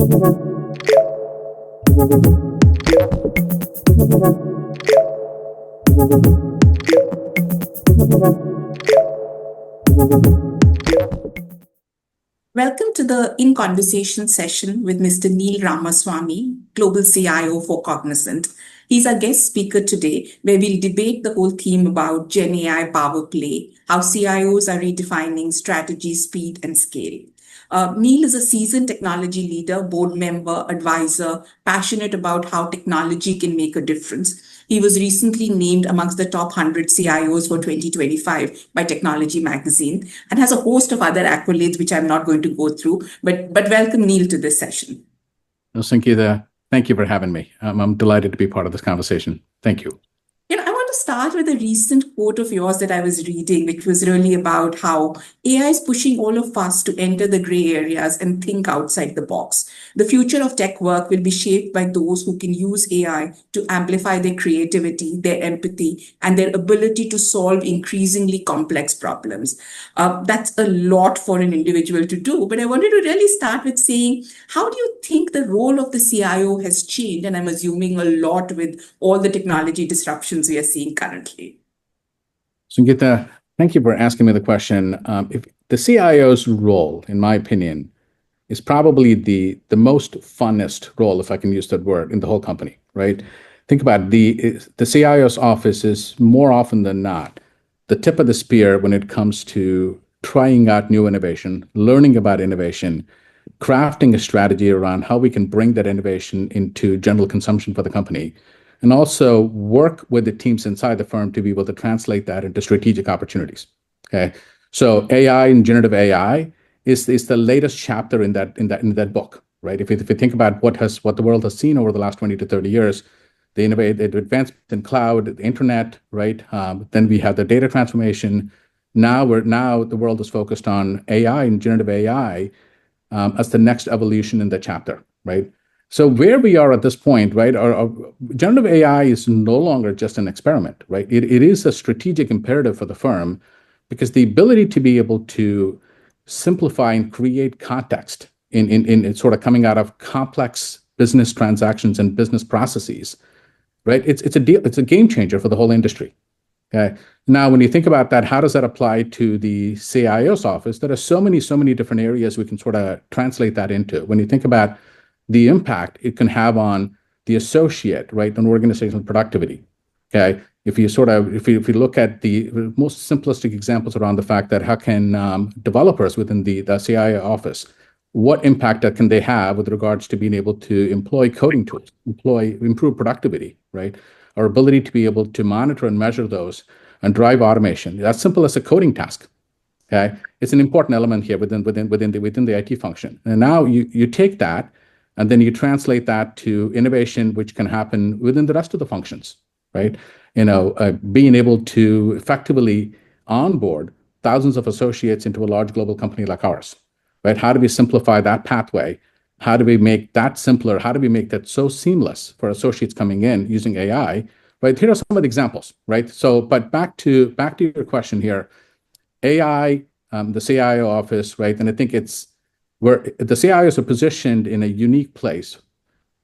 Welcome to the In Conversation session with Mr. Neal Ramasamy, Global CIO for Cognizant. He's our guest speaker today, where we'll debate the whole theme about GenAI power play, how CIOs are redefining strategy, speed, and scale. Neal is a seasoned technology leader, board member, advisor, passionate about how technology can make a difference. He was recently named amongst the top 100 CIOs for 2025 by Technology Magazine and has a host of other accolades, which I'm not going to go through. But welcome, Neal, to this session. Well, Sangeeta, thank you for having me. I'm delighted to be part of this conversation. Thank you. I want to start with a recent quote of yours that I was reading, which was really about how AI is pushing all of us to enter the gray areas and think outside the box. The future of tech work will be shaped by those who can use AI to amplify their creativity, their empathy, and their ability to solve increasingly complex problems. That's a lot for an individual to do, but I wanted to really start with saying, how do you think the role of the CIO has changed? And I'm assuming a lot with all the technology disruptions we are seeing currently. Sangeeta, thank you for asking me the question. If the CIO's role, in my opinion, is probably the most funnest role, if I can use that word, in the whole company, right? Think about the CIO's office is more often than not the tip of the spear when it comes to trying out new innovation, learning about innovation, crafting a strategy around how we can bring that innovation into general consumption for the company, and also work with the teams inside the firm to be able to translate that into strategic opportunities. Okay, so AI and generative AI is the latest chapter in that book, right? If you think about what the world has seen over the last 20 to 30 years, the advancements in cloud, the internet, right? Then we have the data transformation. Now the world is focused on AI and generative AI as the next evolution in the chapter, right? So where we are at this point, right, our generative AI is no longer just an experiment, right? It is a strategic imperative for the firm because the ability to be able to simplify and create context in sort of coming out of complex business transactions and business processes, right? It's a game changer for the whole industry. Okay. Now, when you think about that, how does that apply to the CIO's office? There are so many different areas we can sort of translate that into. When you think about the impact it can have on the associate, right, on organizational productivity. Okay, if you look at the most simplistic examples around the fact that how can developers within the CIO office, what impact can they have with regards to being able to employ coding tools, improve productivity, right? Our ability to be able to monitor and measure those and drive automation. That's simple as a coding task. Okay, it's an important element here within the IT function. And now you take that and then you translate that to innovation, which can happen within the rest of the functions, right? Being able to effectively onboard thousands of associates into a large global company like ours, right? How do we simplify that pathway? How do we make that simpler? How do we make that so seamless for associates coming in using AI, right? Here are some of the examples, right? So, but back to your question here, AI, the CIO office, right? And I think it's where the CIOs are positioned in a unique place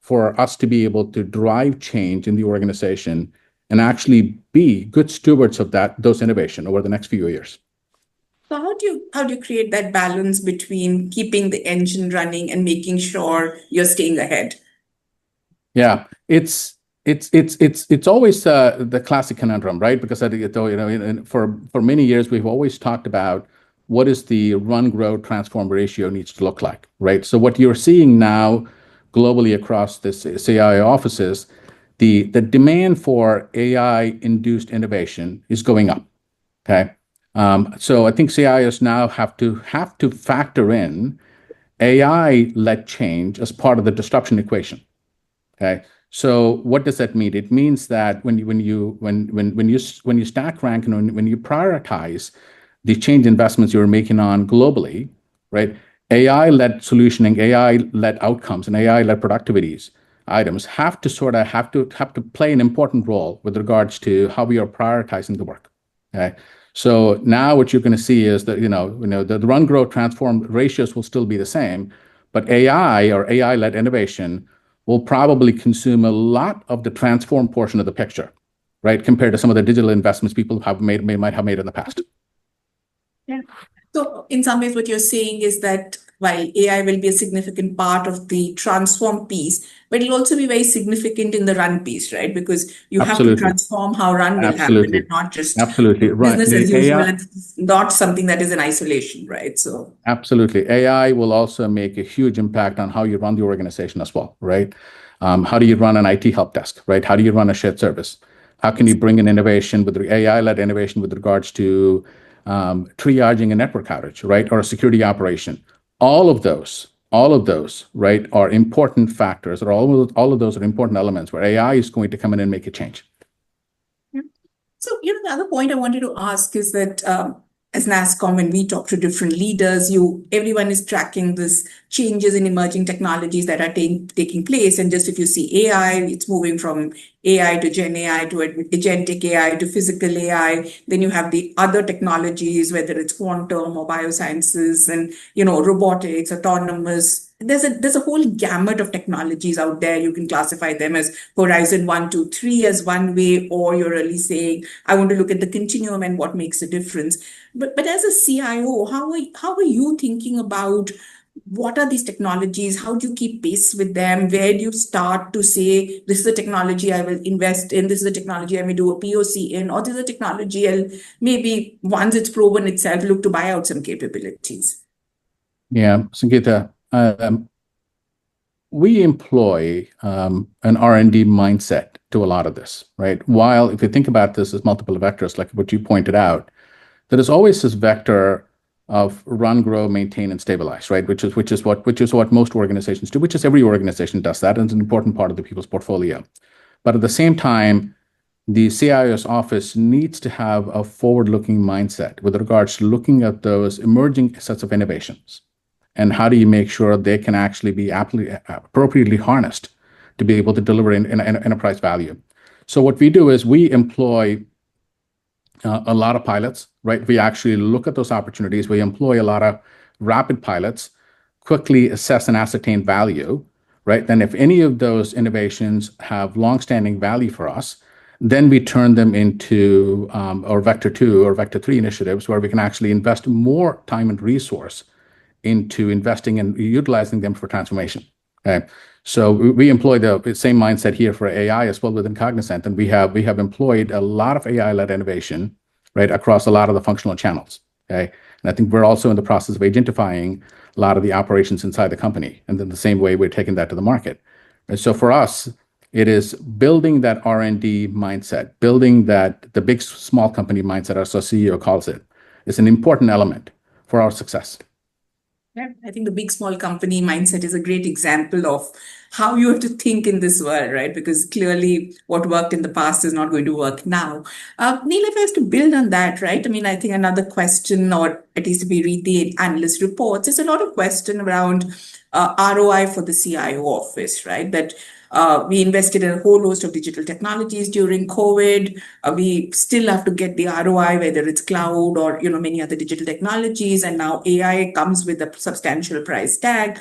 for us to be able to drive change in the organization and actually be good stewards of those innovation over the next few years. So how do you create that balance between keeping the engine running and making sure you're staying ahead? Yeah, it's always the classic conundrum, right? Because for many years we've always talked about what is the run, grow, transform ratio needs to look like, right? So what you're seeing now globally across the CIO offices, the demand for AI-induced innovation is going up, okay? So I think CIOs now have to factor in AI-led change as part of the disruption equation, okay? So what does that mean? It means that when you stack rank and when you prioritize the change investments you're making on globally, right? AI-led solutioning, AI-led outcomes, and AI-led productivities items have to play an important role with regards to how we are prioritizing the work. Okay. So now what you're going to see is that the run, grow, transform ratios will still be the same, But AI or AI-led innovation will probably consume a lot of the transform portion of the picture, right? Compared to some of the digital investments people might have made in the past. Yeah. So in some ways, what you're saying is that while AI will be a significant part of the transform piece, but it'll also be very significant in the run piece, right? Because you have to Absolutely. transform how run will happen and Absolutely. not just Absolutely. Right. business as The usual AI, and not something that is in isolation, right? So absolutely. AI will also make a huge impact on how you run the organization as well, right? How do you run an IT help desk, right? How do you run a shared service? How can you bring in innovation with AI-led innovation with regards to triaging a network outage, right? Or a security operation? All of those, right, are important factors, or all of those are important elements where AI is going to come in and make a change. yeah. So, the other point I wanted to ask is that as NASSCOM, when we talk to different leaders, everyone is tracking this changes in emerging technologies that are taking place. And just if you see AI, it's moving from AI to GenAI to agentic AI to physical AI. Then you have the other technologies, whether it's quantum or biosciences and, robotics, autonomous. There's a whole gamut of technologies out there. You can classify them as Horizon 1, 2, 3 as one way, or you're really saying, I want to look at the continuum and what makes a difference. But as a CIO, how are you thinking about what are these technologies? How do you keep pace with them? Where do you start to say, this is a technology I will invest in, this is a technology I may do a POC in, or this is a technology I'll maybe once it's proven itself, look to buy out some capabilities? Yeah, Sangeeta, we employ an R&D mindset to a lot of this, right? While if you think about this as multiple vectors, like what you pointed out, there is always this vector of run, grow, maintain, and stabilize, right? Which is what most organizations do, which is every organization does that, and it's an important part of the people's portfolio. But at the same time, the CIO's office needs to have a forward-looking mindset with regards to looking at those emerging sets of innovations and how do you make sure they can actually be appropriately harnessed to be able to deliver in enterprise value. So what we do is we employ a lot of pilots, right? We actually look at those opportunities. We employ a lot of rapid pilots, quickly assess and ascertain value, right? Then if any of those innovations have longstanding value for us, then we turn them into our Vector 2 or Vector 3 initiatives where we can actually invest more time and resource into investing and utilizing them for transformation. Okay. So we employ the same mindset here for AI as well within Cognizant, and we have employed a lot of AI-led innovation, right, across a lot of the functional channels. Okay, and I think we're also in the process of agentifying a lot of the operations inside the company, and then the same way we're taking that to the market. And so for us, it is building that R&D mindset, building that the big small company mindset, as our CEO calls it, is an important element for our success. Yeah, I think the big small company mindset is a great example of how you have to think in this world, right? Because clearly what worked in the past is not going to work now. Neil, if I was to build on that, right? I mean, I think another question, or at least if we read the analyst reports, there's a lot of question around ROI for the CIO office, right? That we invested in a whole host of digital technologies during COVID. We still have to get the ROI, whether it's cloud or many other digital technologies, and now AI comes with a substantial price tag.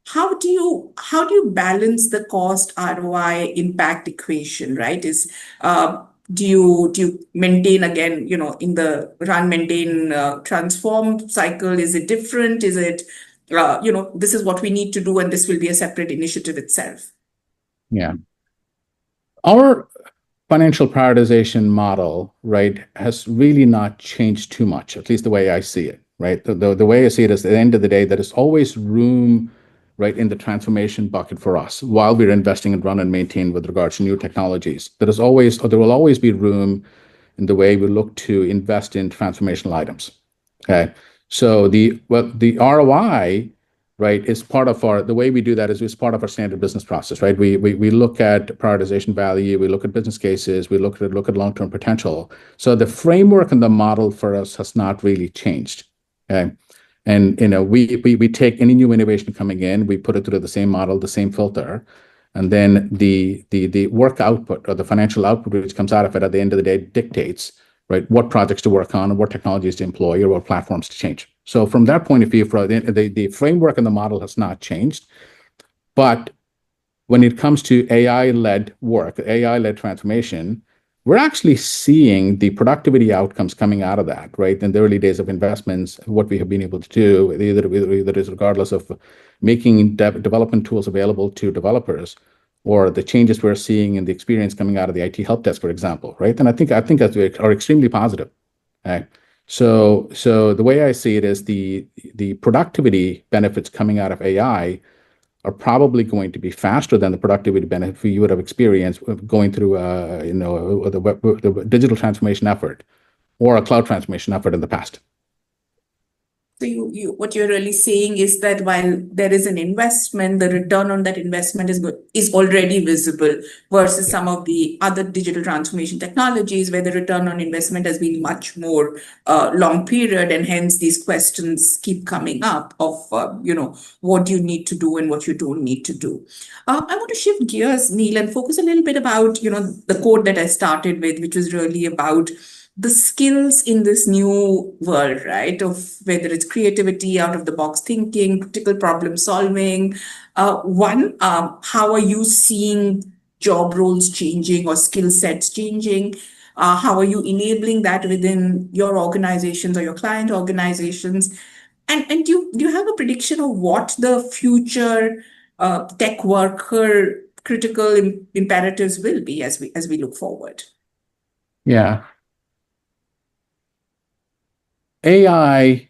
How do you balance the cost ROI impact equation, right? Do you maintain again, in the run, maintain, transform cycle? Is it different? Is it this is what we need to do, and this will be a separate initiative itself? Yeah. Our financial prioritization model, right, has really not changed too much, at least the way I see it, right? The way I see it is at the end of the day, there is always room, right, in the transformation bucket for us while we're investing in run and maintain with regards to new technologies. There will always be room in the way we look to invest in transformational items. Okay. So the ROI, right, is part of the way we do that is part of our standard business process, right? We look at prioritization value, we look at business cases, we look at long-term potential. So the framework and the model for us has not really changed. Okay. And we take any new innovation coming in, we put it through the same model, the same filter, and then the work output or the financial output which comes out of it at the end of the day dictates, right, what projects to work on, and what technologies to employ, or what platforms to change. So from that point of view, the framework and the model has not changed. But when it comes to AI-led work, AI-led transformation, we're actually seeing the productivity outcomes coming out of that, right? In the early days of investments, what we have been able to do, either is regardless of making development tools available to developers, or the changes we're seeing in the experience coming out of the IT help desk, for example, right? And I think that are extremely positive. Right? So the way I see it is the productivity benefits coming out of AI are probably going to be faster than the productivity benefit you would have experienced going through the digital transformation effort or a cloud transformation effort in the past. So what you're really saying is that while there is an investment, the return on that investment is already visible versus some of the other digital transformation technologies where the return on investment has been much more long period, and hence these questions keep coming up of what you need to do and what you don't need to do. I want to shift gears, Neal, and focus a little bit about the quote that I started with, which was really about the skills in this new world, right? Of whether it's creativity, out of the box thinking, critical problem solving. How are you seeing job roles changing or skill sets changing? How are you enabling that within your organizations or your client organizations? And do you have a prediction of what the future tech worker critical imperatives will be as we look forward? Yeah. AI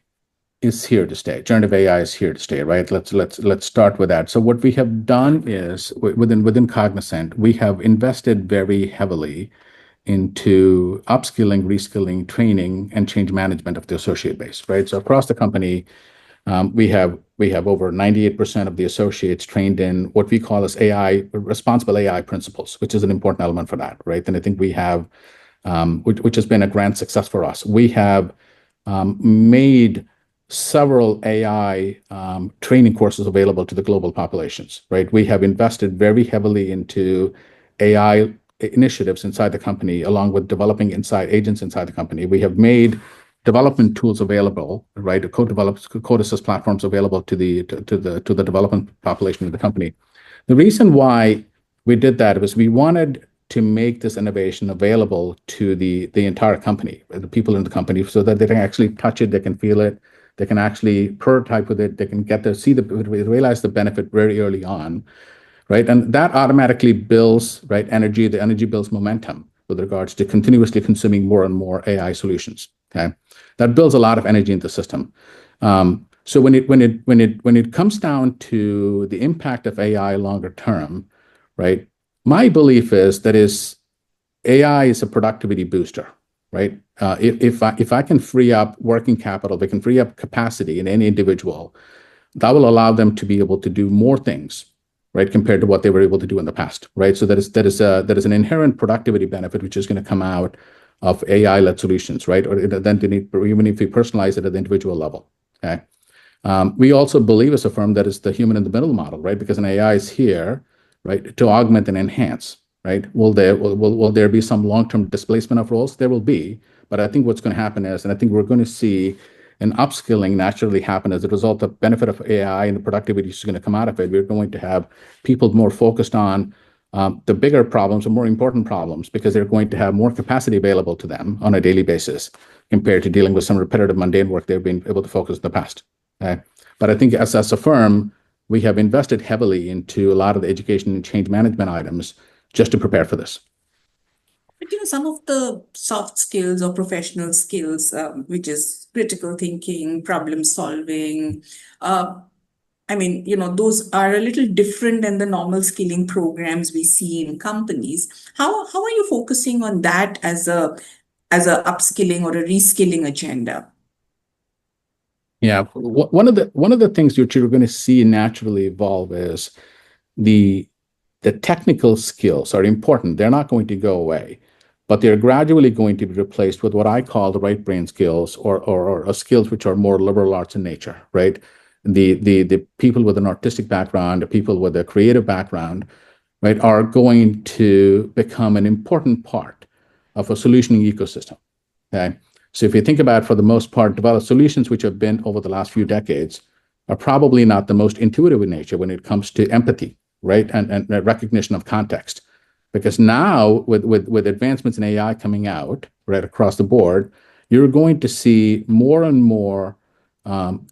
is here to stay. Generative AI is here to stay, right? Let's start with that. So what we have done is within Cognizant, we have invested very heavily into upskilling, reskilling, training, and change management of the associate base, right? So across the company, we have over 98% of the associates trained in what we call as responsible AI principles, which is an important element for that, right? And I think we have, which has been a grand success for us. We have made several AI training courses available to the global populations, right? We have invested very heavily into AI initiatives inside the company, along with developing agents inside the company. We have made development tools available, right? Code assist platforms available to the development population of the company. The reason why we did that was we wanted to make this innovation available to the entire company, the people in the company, so that they can actually touch it, they can feel it, they can actually prototype with it, they can realize the benefit very early on, right? And that automatically builds, right, energy. The energy builds momentum with regards to continuously consuming more and more AI solutions. Okay, that builds a lot of energy in the system. So when it comes down to the impact of AI longer term, right? My belief is that AI is a productivity booster, right? If I can free up working capital, they can free up capacity in any individual, that will allow them to be able to do more things, right, compared to what they were able to do in the past, right? So that is an inherent productivity benefit which is going to come out of AI-led solutions, right? Or then even if we personalize it at the individual level. Okay. We also believe as a firm that is the human in the middle model, right? Because an AI is here, right, to augment and enhance, right? Will there be some long-term displacement of roles? There will be, but I think what's going to happen is, and I think we're going to see an upskilling naturally happen as a result of benefit of AI and the productivity is going to come out of it. We're going to have people more focused on the bigger problems or more important problems because they're going to have more capacity available to them on a daily basis compared to dealing with some repetitive, mundane work they've been able to focus in the past. Okay? But I think as a firm, we have invested heavily into a lot of the education and change management items just to prepare for this. But some of the soft skills or professional skills, which is critical thinking, problem solving, those are a little different than the normal skilling programs we see in companies. How are you focusing on that as a upskilling or a reskilling agenda? Yeah, one of the things that you're going to see naturally evolve is the technical skills are important. They're not going to go away, but they're gradually going to be replaced with what I call the right brain skills or skills which are more liberal arts in nature, right? The people with an artistic background, the people with a creative background, right, are going to become an important part of a solutioning ecosystem. Okay. So if you think about, for the most part, developed solutions which have been over the last few decades are probably not the most intuitive in nature when it comes to empathy, right? And recognition of context. Because now with advancements in AI coming out right across the board, you're going to see more and more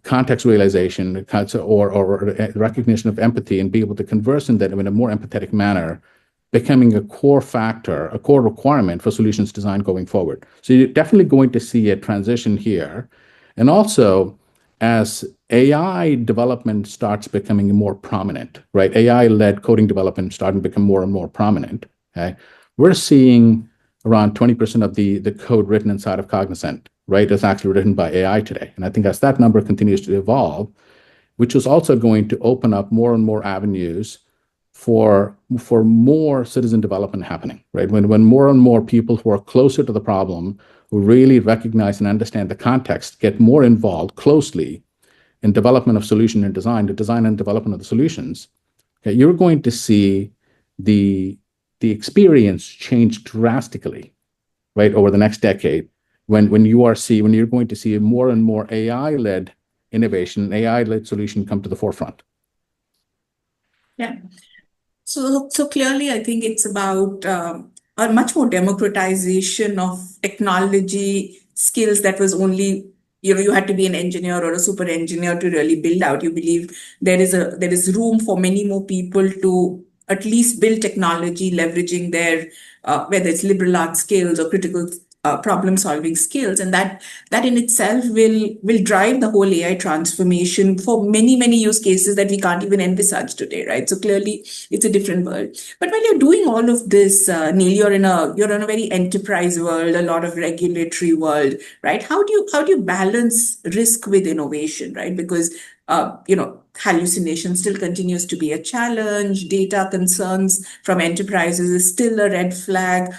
context realization or recognition of empathy and be able to converse in that in a more empathetic manner, becoming a core factor, a core requirement for solutions design going forward. So you're definitely going to see a transition here. And also, as AI development starts becoming more prominent, right? AI-led coding development starting to become more and more prominent, okay? We're seeing around 20% of the code written inside of Cognizant, right, is actually written by AI today. And I think as that number continues to evolve, which is also going to open up more and more avenues for more citizen development happening, right? When more and more people who are closer to the problem, who really recognize and understand the context, get more involved closely in development of solution and design, the design and development of the solutions, okay, you're going to see the experience change drastically, right, over the next decade, when you're going to see more and more AI-led innovation, AI-led solution come to the forefront. Yeah. So clearly, I think it's about a much more democratization of technology skills that was only, you had to be an engineer or a super engineer to really build out. You believe there is room for many more people to at least build technology, leveraging their whether it's liberal arts skills or critical problem solving skills, and that in itself will drive the whole AI transformation for many use cases that we can't even envisage today, right? So clearly it's a different world. But while you're doing all of this, Neil, you're in a very enterprise world, a lot of regulatory world, right? How do you balance risk with innovation, right? Because hallucination still continues to be a challenge. Data concerns from enterprises is still a red flag.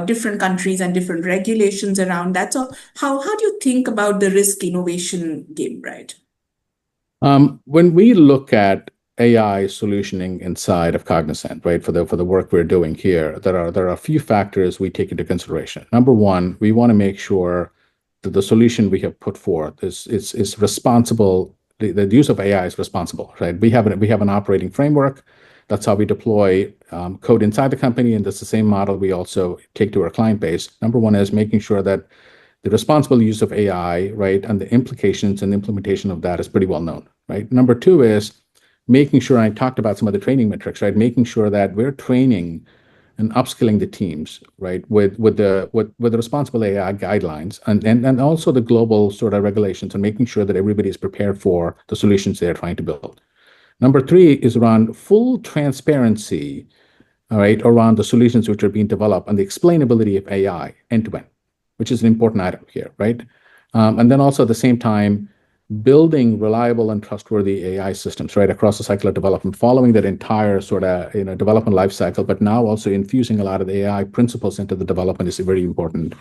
Different countries and different regulations around that. So how do you think about the risk innovation game, right? When we look at AI solutioning inside of Cognizant, right, for the work we're doing here, there are a few factors we take into consideration. Number one, we want to make sure that the solution we have put forth is responsible. The use of AI is responsible, right? We have an operating framework. That's how we deploy code inside the company, and that's the same model we also take to our client base. Number one is making sure that the responsible use of AI, right, and the implications and implementation of that is pretty well known, right? Number two is making sure, I talked about some of the training metrics, right? Making sure that we're training and upskilling the teams, right, with the responsible AI guidelines and also the global sort of regulations, and making sure that everybody is prepared for the solutions they're trying to build. Number three is around full transparency, all right, around the solutions which are being developed and the explainability of AI end to end, which is an important item here, right? And then also at the same time, building reliable and trustworthy AI systems right across the cycle of development, following that entire sort of development life cycle, but now also infusing a lot of the AI principles into the development is very important.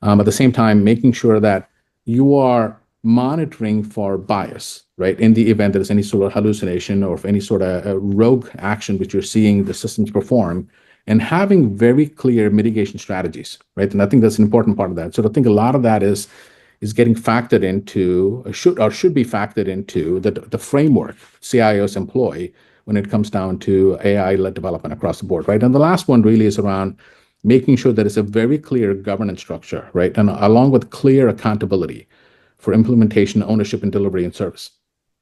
At the same time, making sure that you are monitoring for bias, right? In the event there's any sort of hallucination or if any sort of rogue action which you're seeing the systems perform, and having very clear mitigation strategies, right? And I think that's an important part of that. So I think a lot of that is getting factored into, should be factored into the framework CIOs employ when it comes down to AI-led development across the board, right? And the last one really is around making sure that it's a very clear governance structure, right? And along with clear accountability for implementation, ownership, and delivery and service,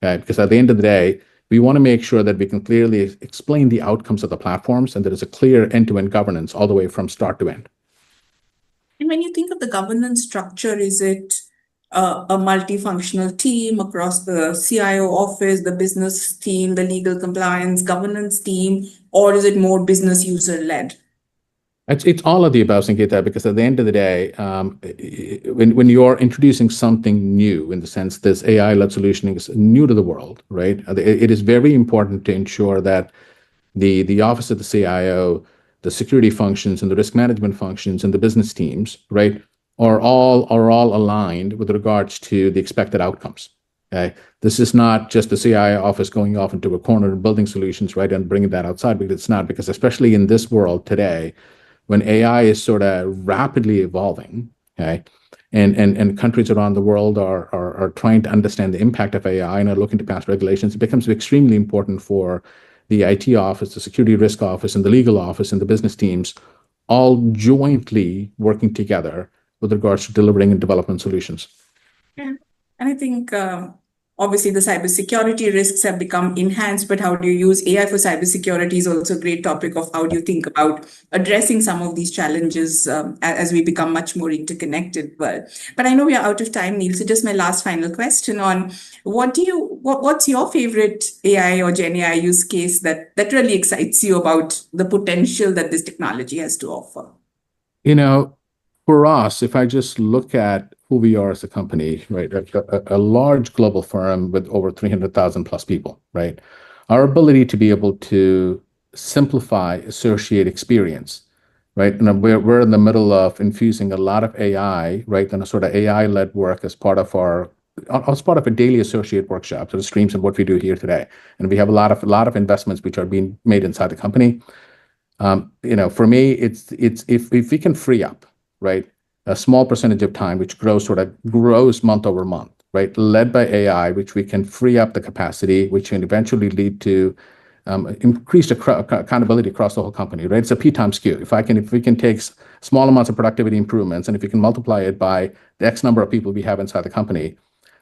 okay? Because at the end of the day, we want to make sure that we can clearly explain the outcomes of the platforms and there is a clear end-to-end governance all the way from start to end. And when you think of the governance structure, is it a multifunctional team across the CIO office, the business team, the legal compliance governance team, or is it more business user led? It's all of the above, Sangeeta, because at the end of the day, when you're introducing something new, in the sense this AI-led solutioning is new to the world, right? It is very important to ensure that the office of the CIO, the security functions, and the risk management functions, and the business teams, right, are all aligned with regards to the expected outcomes. Okay, this is not just the CIO office going off into a corner and building solutions, right, and bringing that outside, because it's not. Because especially in this world today, when AI is sort of rapidly evolving, okay, and countries around the world are trying to understand the impact of AI and are looking to pass regulations, it becomes extremely important for the IT office, the security risk office, and the legal office, and the business teams all jointly working together with regards to delivering and development solutions. Yeah. And I think obviously the cybersecurity risks have become enhanced, but how do you use AI for cybersecurity is also a great topic of how do you think about addressing some of these challenges as we become much more interconnected world. But I know we are out of time, Neal. So just my last final question on what's your favorite AI or GenAI use case that really excites you about the potential that this technology has to offer? For us, if I just look at who we are as a company, right, a large global firm with over 300,000 plus people, right, our ability to be able to simplify associate experience, right, and we're in the middle of infusing a lot of AI, right, and a sort of AI-led work as part of a daily associate workshop, so the streams of what we do here today, and we have a lot of investments which are being made inside the company. For me, it's if we can free up, right, a small percentage of time, which grows month over month, right, led by AI, which we can free up the capacity, which can eventually lead to increased accountability across the whole company, right? It's a P times Q. If we can take small amounts of productivity improvements, and if we can multiply it by the X number of people we have inside the company,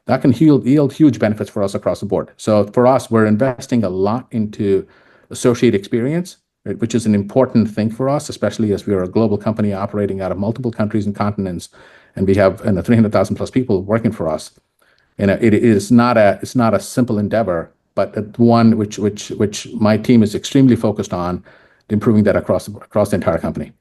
that can yield huge benefits for us across the board. So for us, we're investing a lot into associate experience, right, which is an important thing for us, especially as we are a global company operating out of multiple countries and continents, and we have 300,000 plus people working for us. It's not a simple endeavor, but one which my team is extremely focused on improving that across the entire company.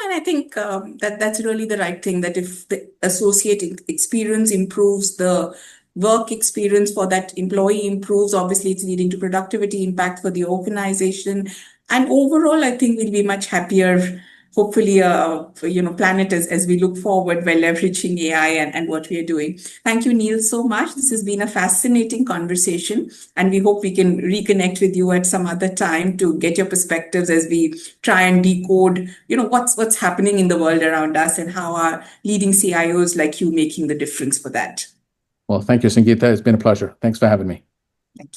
And I think that's really the right thing, that if the associate experience improves, the work experience for that employee improves, obviously it's leading to productivity impact for the organization. And overall, I think we'll be much happier, hopefully, planet as we look forward by leveraging AI and what we are doing. Thank you, Neal, so much. This has been a fascinating conversation, and we hope we can reconnect with you at some other time to get your perspectives as we try and decode, what's happening in the world around us and how are leading CIOs like you making the difference for that. Well, thank you, Sangeeta. It's been a pleasure. Thanks for having me. Thank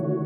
you.